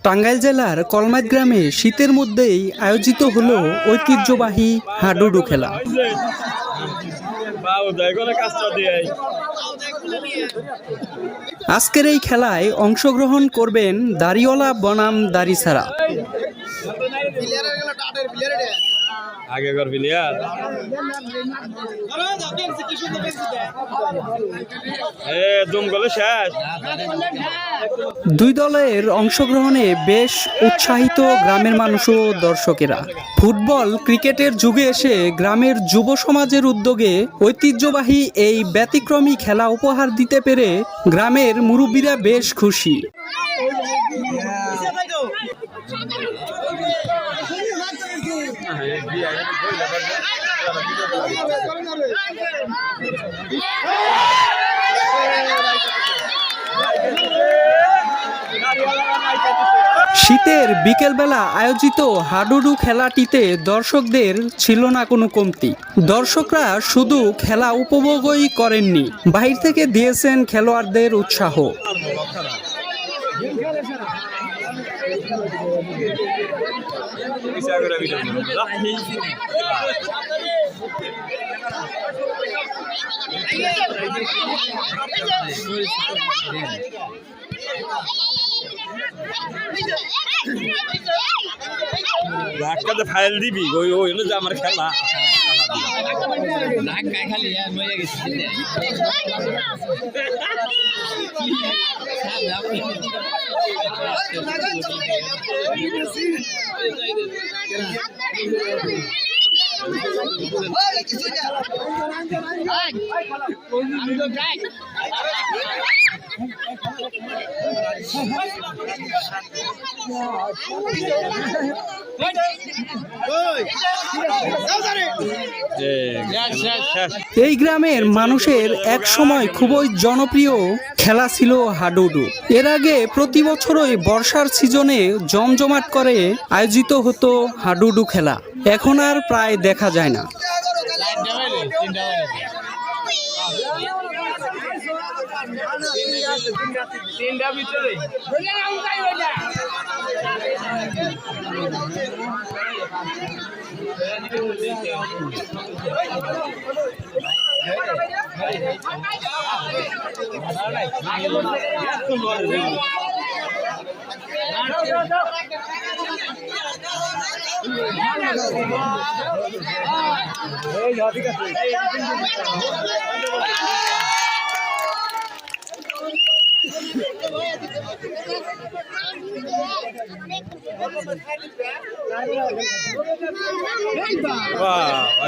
টাঙ্গাইল জেলার কলমাইত গ্রামে শীতের মধ্যেই আয়োজিত হলো ঐতিহ্যবাহী হাডুডু খেলা। আজকের এই খেলায় অংশগ্রহণ করবেন দাড়িওয়ালা বনাম দাড়িছাড়া। দুই দলের অংশগ্রহণে বেশ উৎসাহিত গ্রামের মানুষ ও দর্শকেরা। ফুটবল ক্রিকেটের যুগে এসে গ্রামের যুব সমাজের উদ্যোগে ঐতিহ্যবাহী এই ব্যতিক্রমী খেলা উপহার দিতে পেরে গ্রামের মুরব্বীরা বেশ খুশি। শীতের বিকেলবেলা আয়োজিত হাডুডু খেলাটিতে দর্শকদের ছিল না কোনো কমতি। দর্শকরা শুধু খেলা উপভোগই করেননি, বাহির থেকে দিয়েছেন খেলোয়াড়দের উৎসাহ। ফাইল দিবি ওই হলো যে আমার খেলা এই গ্রামের মানুষের এক সময় খুবই জনপ্রিয় খেলা ছিল হাডুডু। এর আগে প্রতি বছরই বর্ষার সিজনে জমজমাট করে আয়োজিত হতো হাডুডু খেলা, এখন আর প্রায় দেখা যায় না।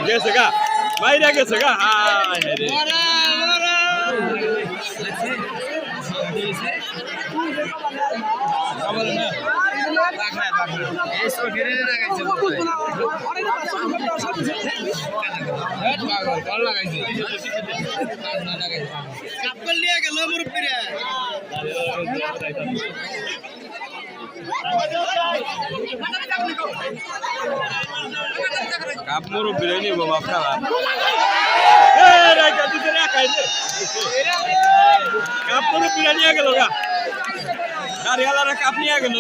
গেছে গা মাইরা গেছে গা কাপ মোর বিরিয়ানি বাবা খালা এ রাইকা দিতে না খাইলে কাপ মোর বিরিয়ানি আ গেল গা দাড়িওয়ালারা কাপ নিয়ে গেল।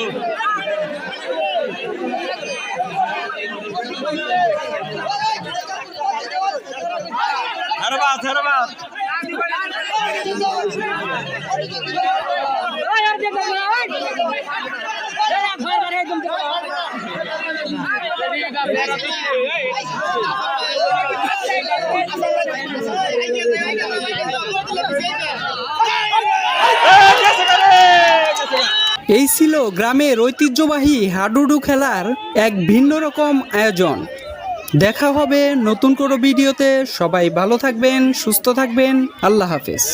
ধরবাত ধরবাত এই ছিল গ্রামের ঐতিহ্যবাহী হাডুডু খেলার এক ভিন্ন রকম আয়োজন। দেখা হবে নতুন কোনো ভিডিওতে। সবাই ভালো থাকবেন, সুস্থ থাকবেন। আল্লাহ হাফেজ।